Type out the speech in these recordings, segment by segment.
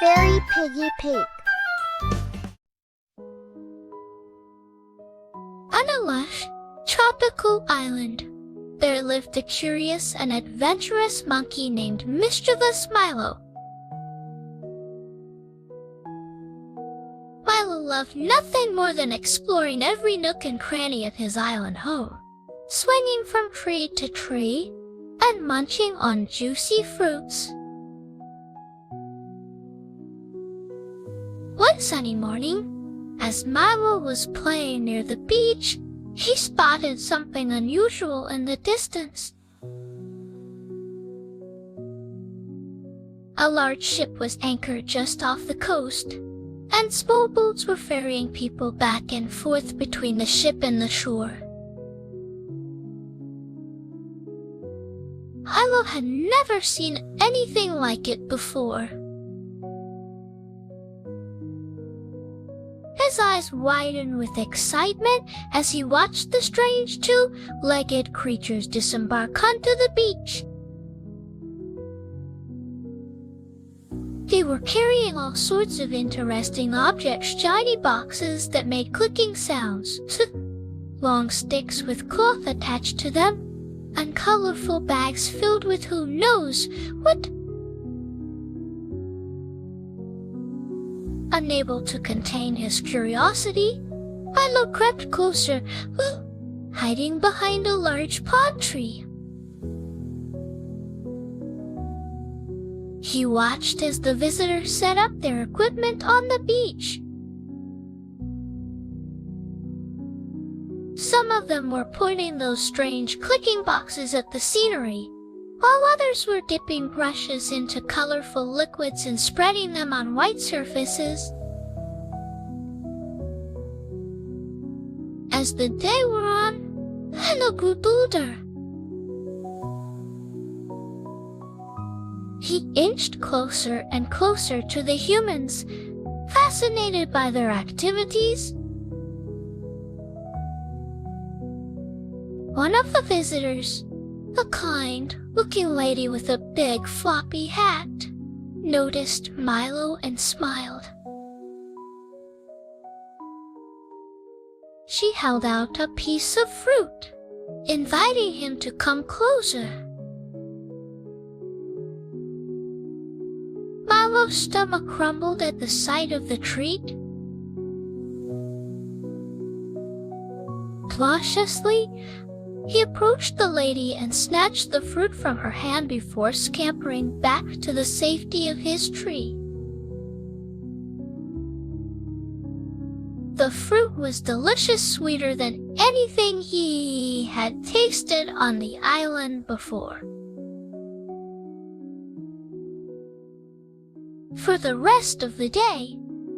Fairy Piggy Pig. On a lush, tropical island, there lived a curious and adventurous monkey named Mischievous Milo. Milo loved nothing more than exploring every nook and cranny of his island home, swinging from tree to tree and munching on juicy fruits. One sunny morning, as Milo was playing near the beach, he spotted something unusual in the distance. A large ship was anchored just off the coast, and small boats were ferrying people back and forth between the ship and the shore. Milo had never seen anything like it before. His eyes widened with excitement as he watched the strange two-legged creatures disembark onto the beach. They were carrying all sorts of interesting objects, shiny boxes that made clicking sounds, long sticks with cloth attached to them, and colorful bags filled with who knows what. Unable to contain his curiosity, Milo crept closer, hiding behind a large palm tree. He watched as the visitors set up their equipment on the beach. Some of them were pointing those strange clicking boxes at the scenery, while others were dipping brushes into colorful liquids and spreading them on white surfaces. As the day wore on, Milo grew bolder. He inched closer and closer to the humans, fascinated by their activities. One of the visitors, a kind-looking lady with a big floppy hat, noticed Milo and smiled. She held out a piece of fruit, inviting him to come closer. Milo's stomach crumbled at the sight of the treat. Cautiously, he approached the lady and snatched the fruit from her hand before scampering back to the safety of his tree. The fruit was delicious, sweeter than anything he had tasted on the island before. For the rest of the day,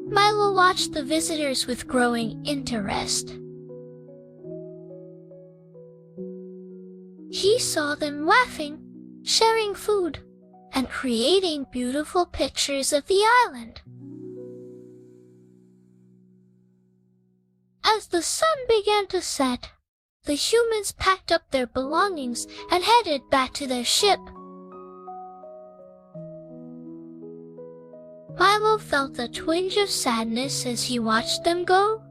Milo watched the visitors with growing interest. He saw them laughing, sharing food, and creating beautiful pictures of the island. As the sun began to set, the humans packed up their belongings and headed back to their ship. Milo felt a twinge of sadness as he watched them go.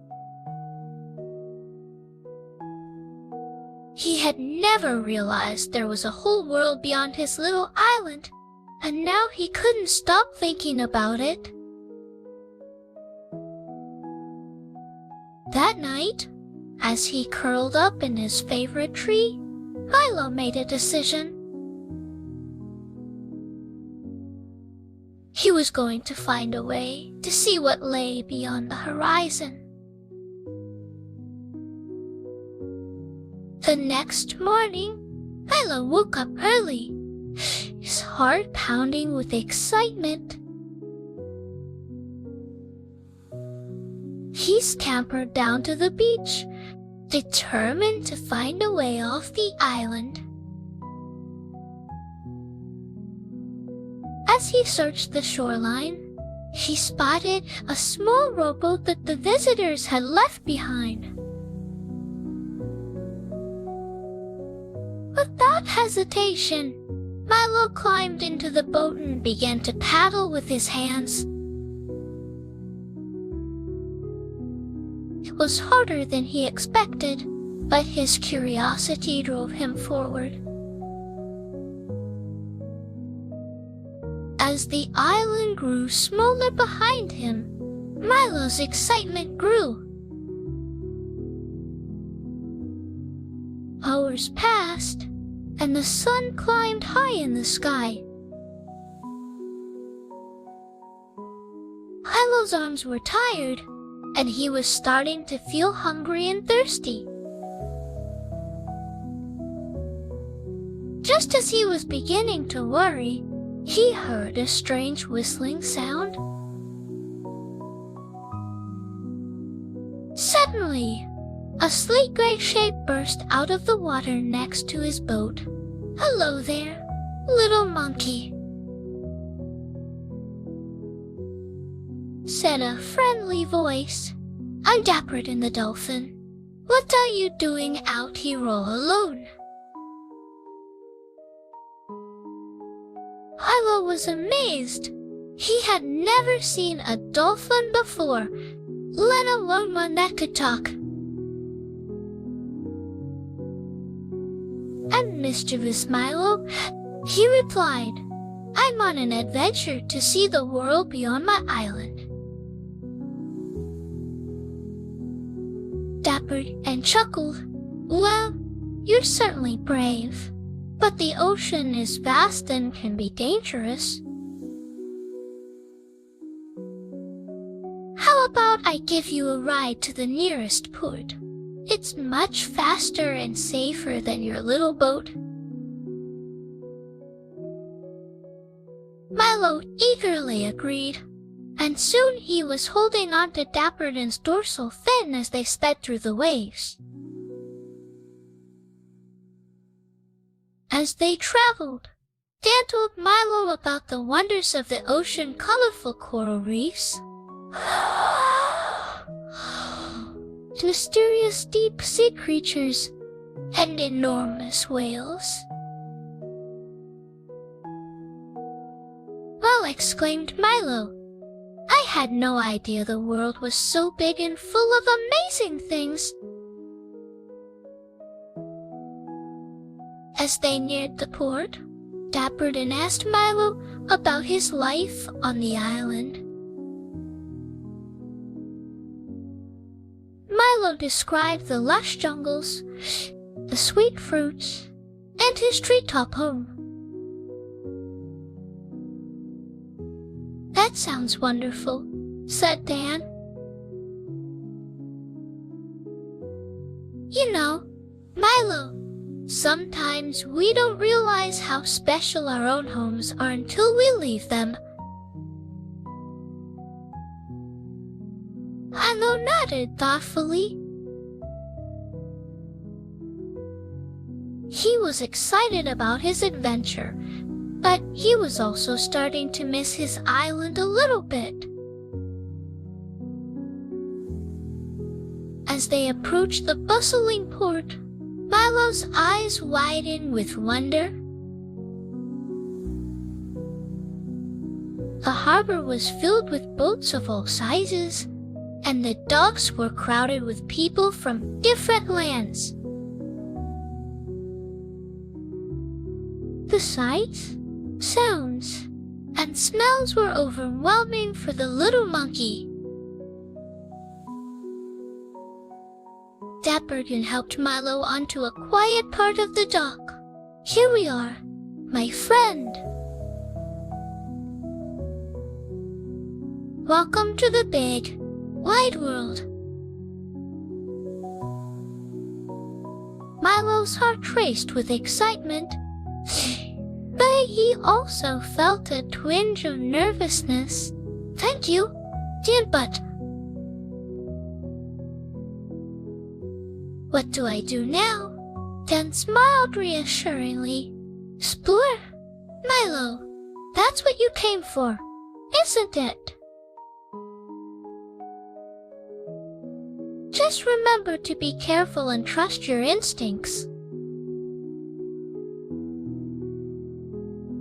He had never realized there was a whole world beyond his little island, and now he couldn't stop thinking about it. That night, as he curled up in his favorite tree, Milo made a decision. He was going to find a way to see what lay beyond the horizon. The next morning, Milo woke up early, his heart pounding with excitement. He scampered down to the beach, determined to find a way off the island. As he searched the shoreline, he spotted a small rowboat that the visitors had left behind. Without hesitation, Milo climbed into the boat and began to paddle with his hands, was harder than he expected, but his curiosity drove him forward. As the island grew smaller behind him, Milo's excitement grew. Hours passed, and the sun climbed high in the sky. Milo's arms were tired, and he was starting to feel hungry and thirsty. Just as he was beginning to worry, he heard a strange whistling sound. Suddenly, a sleek gray shape burst out of the water next to his boat. "Hello there, little monkey," said a friendly voice. "I'm Dapper the Dolphin. What are you doing out here all alone?" Milo was amazed. He had never seen a dolphin before, let alone one that could talk. "I'm mischievous Milo," he replied. "I'm on an adventure to see the world beyond my island." Dapper and chuckled. "Well, you're certainly brave, but the ocean is vast and can be dangerous. How about I give you a ride to the nearest port? It's much faster and safer than your little boat." Milo eagerly agreed, and soon he was holding on to Dapper's dorsal fin as they sped through the waves. As they traveled, Dan told Milo about the wonders of the ocean, colorful coral reefs, mysterious deep-sea creatures, and enormous whales. "Well," exclaimed Milo, "I had no idea the world was so big and full of amazing things." As they neared the port, Dapper asked Milo about his life on the island. Milo described the lush jungles, the sweet fruits, and his treetop home. "That sounds wonderful," said Dan. "You know, Milo, sometimes we don't realize how special our own homes are until we leave them." Milo nodded thoughtfully. He was excited about his adventure, but he was also starting to miss his island a little bit. As they approached the bustling port, Milo's eyes widened with wonder. The harbor was filled with boats of all sizes, and the docks were crowded with people from different lands. The sights, sounds, and smells were overwhelming for the little monkey. Dapper helped Milo onto a quiet part of the dock. "Here we are, my friend. Welcome to the big, wide world." Milo's heart raced with excitement, but he also felt a twinge of nervousness. "Thank you, dear, but what do I do now?" Dan smiled reassuringly. "Explore, Milo. That's what you came for, isn't it? Just remember to be careful and trust your instincts."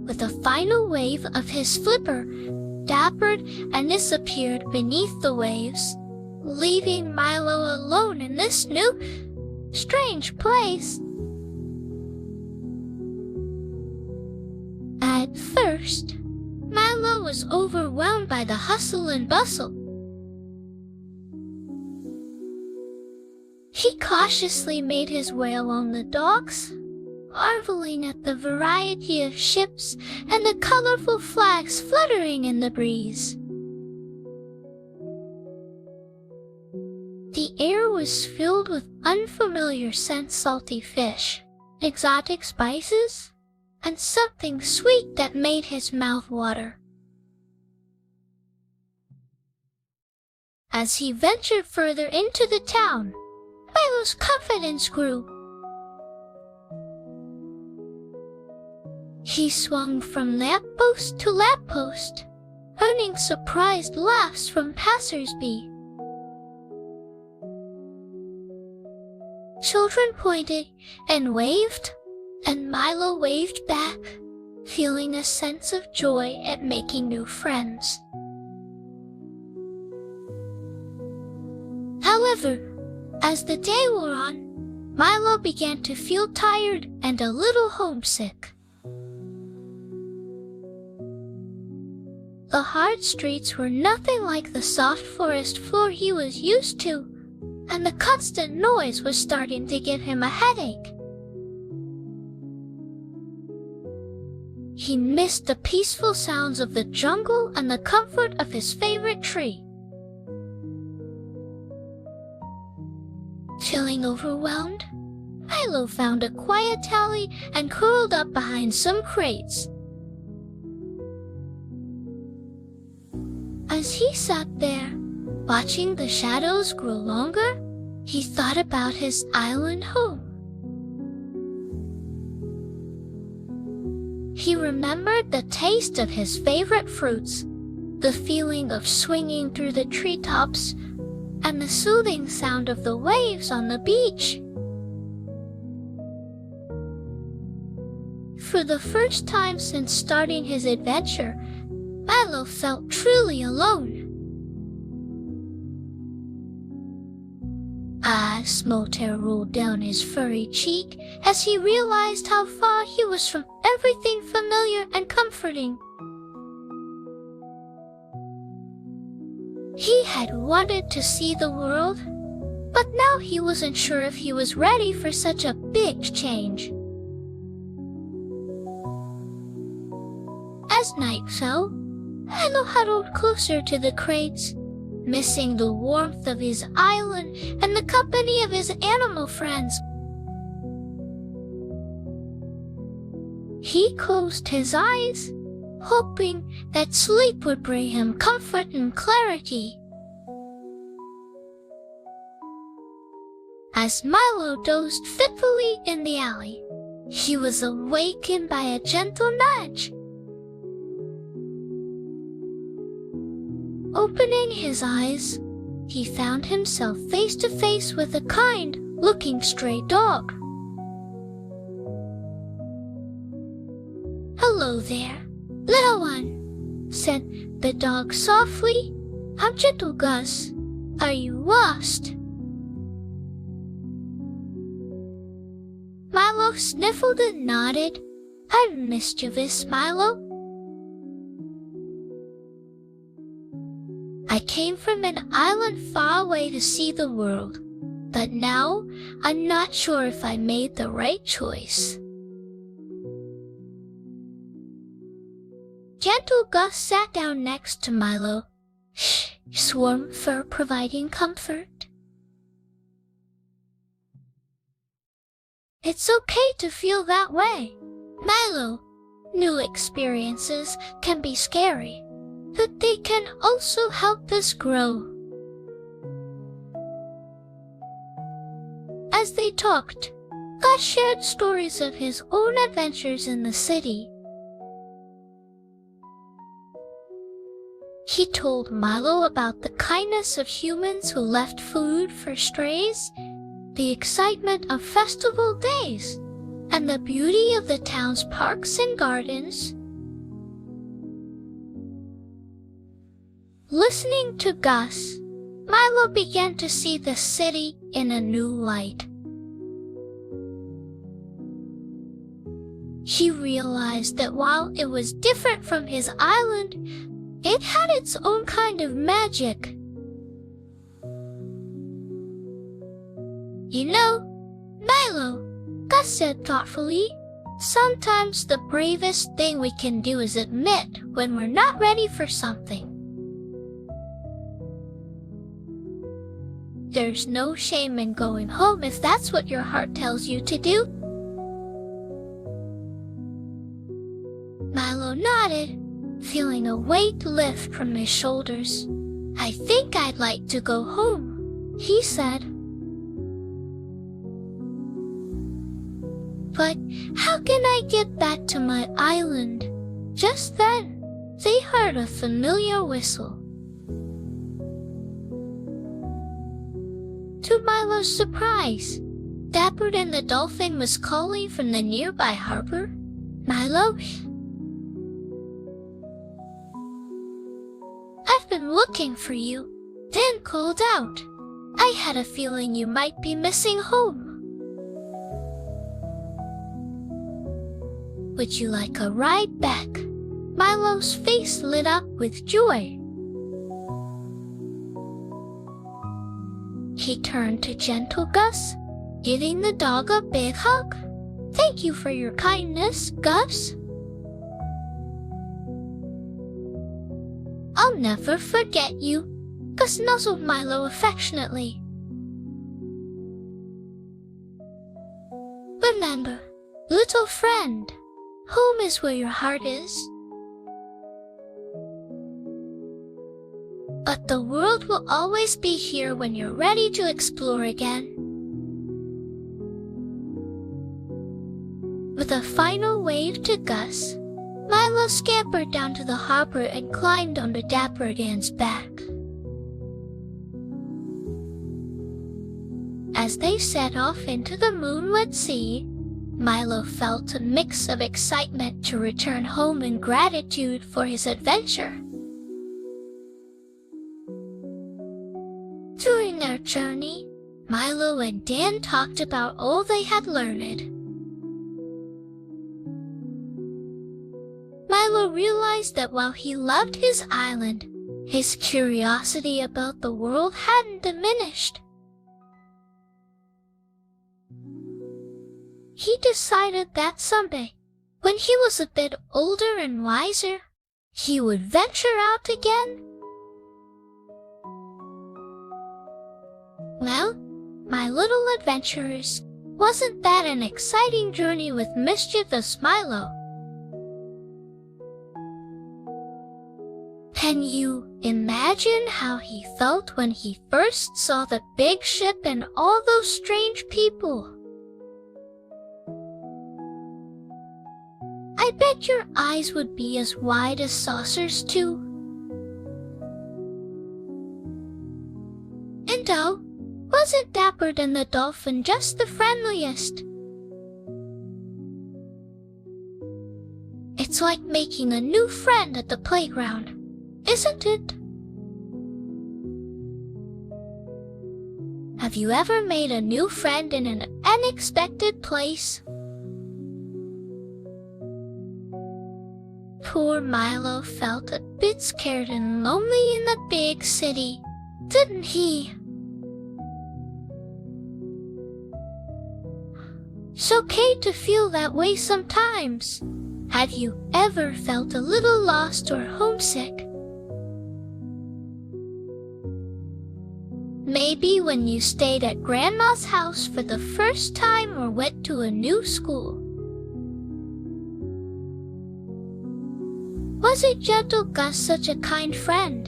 With a final wave of his flipper, Dapper and disappeared beneath the waves, leaving Milo alone in this new, strange place. At first, Milo was overwhelmed by the hustle and bustle. He cautiously made his way along the docks, marveling at the variety of ships and the colorful flags fluttering in the breeze. The air was filled with unfamiliar scents, salty fish, exotic spices, and something sweet that made his mouth water. As he ventured further into the town, Milo's confidence grew. He swung from lamppost to lamppost, earning surprised laughs from passers-by. Children pointed and waved, and Milo waved back, feeling a sense of joy at making new friends. However, as the day wore on, Milo began to feel tired and a little homesick. The hard streets were nothing like the soft forest floor he was used to, and the constant noise was starting to give him a headache. He missed the peaceful sounds of the jungle and the comfort of his favorite tree. Feeling overwhelmed, Milo found a quiet alley and curled up behind some crates. As he sat there, watching the shadows grow longer, he thought about his island home. He remembered the taste of his favorite fruits, the feeling of swinging through the treetops, and the soothing sound of the waves on the beach. For the first time since starting his adventure, Milo felt truly alone. A small tear rolled down his furry cheek as he realized how far he was from everything familiar and comforting. He had wanted to see the world, but now he wasn't sure if he was ready for such a big change. As night fell, Milo huddled closer to the crates, missing the warmth of his island and the company of his animal friends. He closed his eyes, hoping that sleep would bring him comfort and clarity. As Milo dozed fitfully in the alley, he was awakened by a gentle nudge. Opening his eyes, he found himself face to face with a kind-looking stray dog. "Hello there, little one," said the dog softly. "I'm Gentle Gus. Are you lost?" Milo sniffled and nodded. "I'm mischievous, Milo. I came from an island far away to see the world, but now I'm not sure if I made the right choice." Gentle Gus sat down next to Milo, his warm fur providing comfort. "It's okay to feel that way, Milo. New experiences can be scary, but they can also help us grow." As they talked, Gus shared stories of his own adventures in the city. He told Milo about the kindness of humans who left food for strays, the excitement of festival days, and the beauty of the town's parks and gardens. Listening to Gus, Milo began to see the city in a new light. He realized that while it was different from his island, it had its own kind of magic. You know, Milo, Gus said thoughtfully, sometimes the bravest thing we can do is admit when we're not ready for something. There's no shame in going home if that's what your heart tells you to do. Milo nodded, feeling a weight lift from his shoulders. I think I'd like to go home, he said. But how can I get back to my island? Just then, they heard a familiar whistle. To Milo's surprise, Dapper and the Dolphin was calling from the nearby harbor. Milo, I've been looking for you, Dan called out. I had a feeling you might be missing home. Would you like a ride back? Milo's face lit up with joy. He turned to gentle Gus, giving the dog a big hug. Thank you for your kindness, Gus. I'll never forget you, Gus nuzzled Milo affectionately. Remember, little friend, home is where your heart is. But the world will always be here when you're ready to explore again. With a final wave to Gus, Milo scampered down to the harbor and climbed onto Dapper Dan's back. As they set off into the moonlit sea, Milo felt a mix of excitement to return home and gratitude for his adventure. During their journey, Milo and Dan talked about all they had learned. Milo realized that while he loved his island, his curiosity about the world hadn't diminished. He decided that someday, when he was a bit older and wiser, he would venture out again. Well, my little adventurers, wasn't that an exciting journey with mischievous Milo? Can you imagine how he felt when he first saw the big ship and all those strange people? I bet your eyes would be as wide as saucers too. And oh, wasn't Dapper Dan the Dolphin just the friendliest? It's like making a new friend at the playground, isn't it? Have you ever made a new friend in an unexpected place? Poor Milo felt a bit scared and lonely in the big city, didn't he? It's okay to feel that way sometimes. Have you ever felt a little lost or homesick? Maybe when you stayed at Grandma's house for the first time or went to a new school. Was it gentle Gus such a kind friend?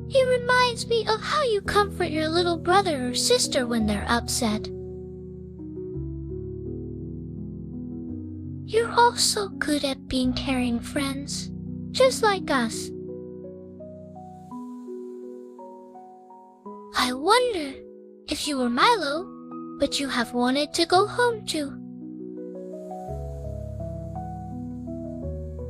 He reminds me of how you comfort your little brother or sister when they're upset. You're all so good at being caring friends, just like us. I wonder if you were Milo, but you have wanted to go home too.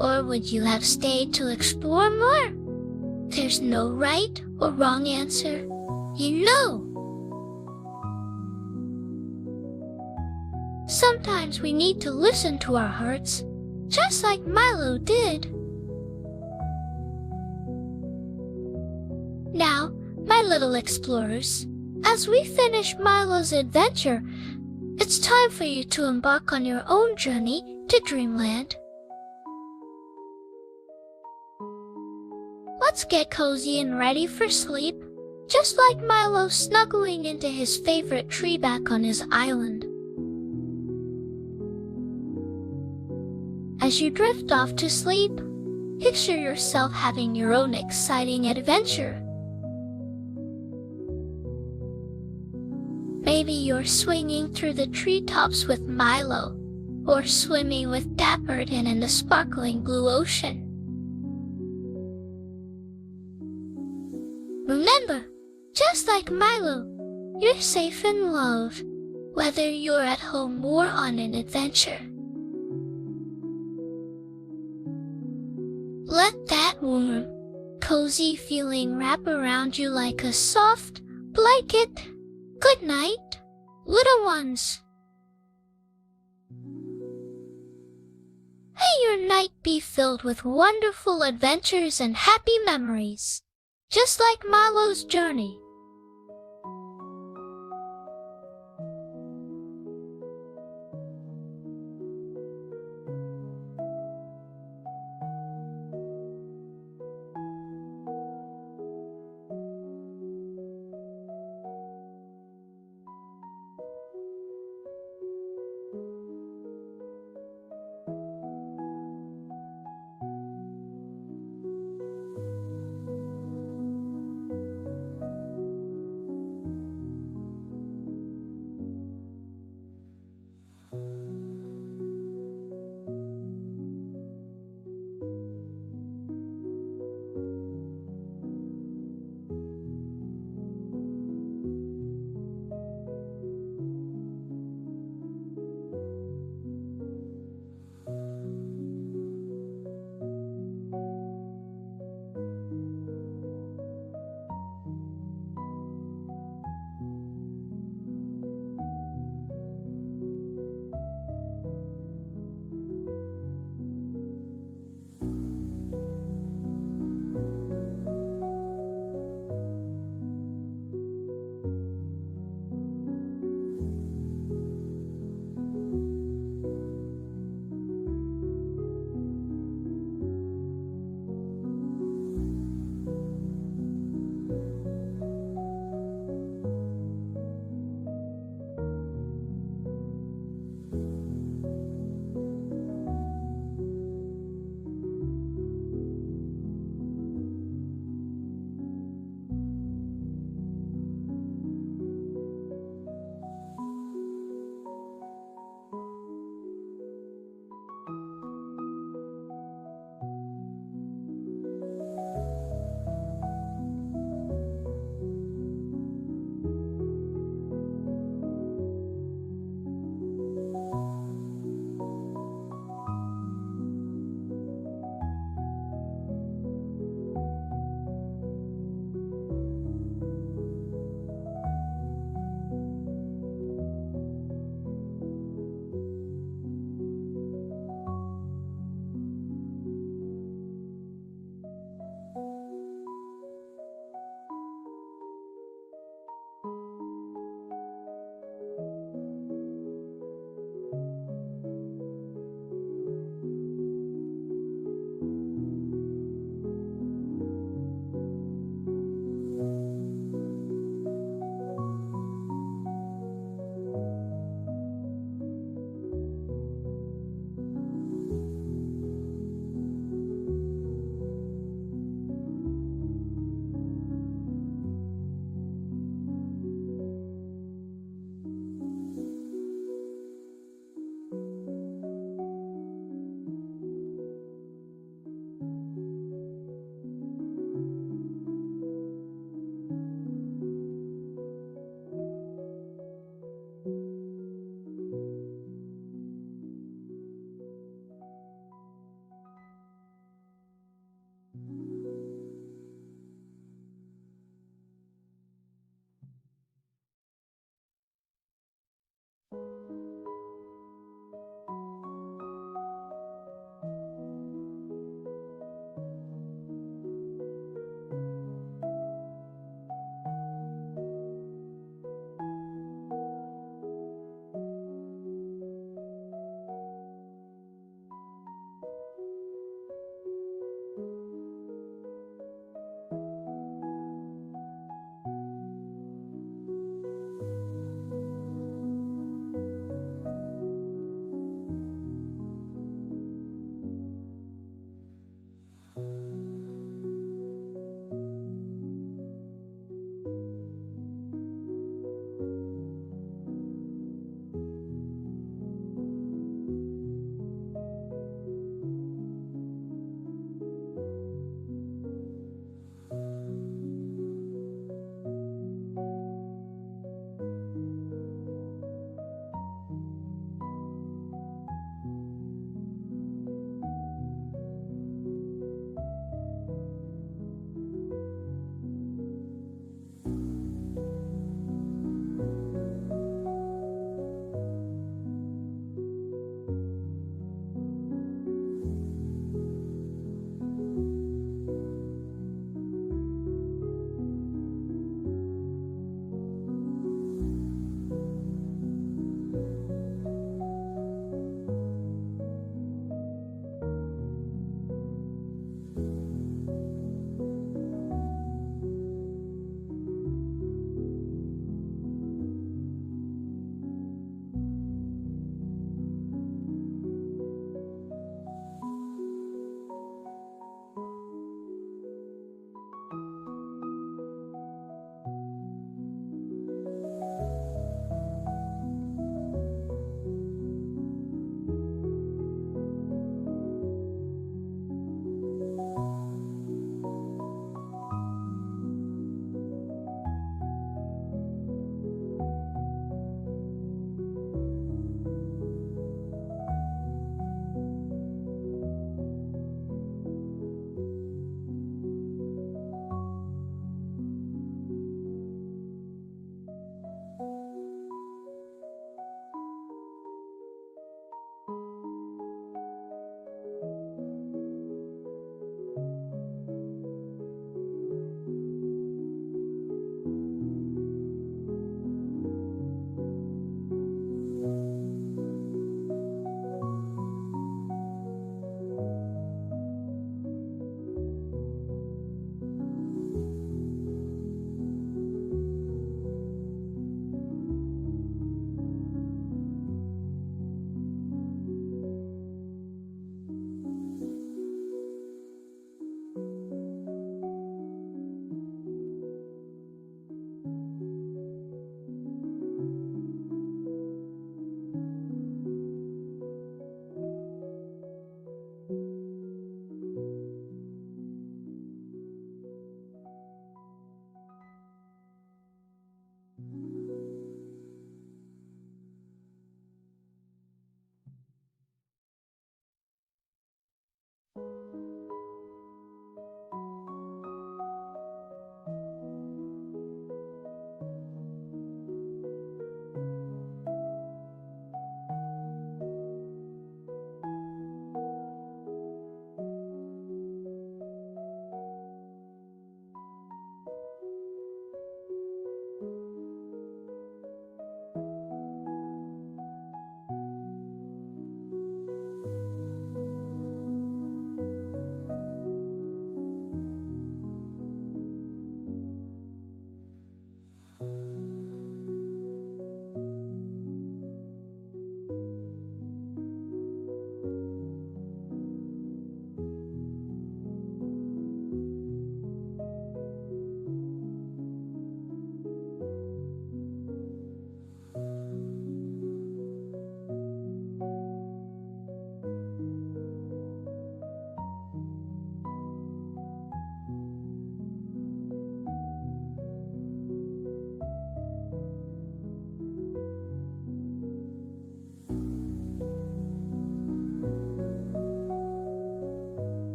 Or would you have stayed to explore more? There's no right or wrong answer. You know. Sometimes we need to listen to our hearts, just like Milo did. Now, my little explorers, as we finish Milo's adventure, it's time for you to embark on your own journey to Dreamland. Let's get cozy and ready for sleep, just like Milo snuggling into his favorite tree back on his island. As you drift off to sleep, picture yourself having your own exciting adventure. Maybe you're swinging through the treetops with Milo, or swimming with Dapperton in the sparkling blue ocean. Remember, just like Milo, you're safe in love, whether you're at home or on an adventure. Let that warm, cozy feeling wrap around you like a soft blanket. Good night, little ones. May your night be filled with wonderful adventures and happy memories, just like Milo's journey.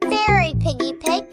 Fairy Piggy Pig.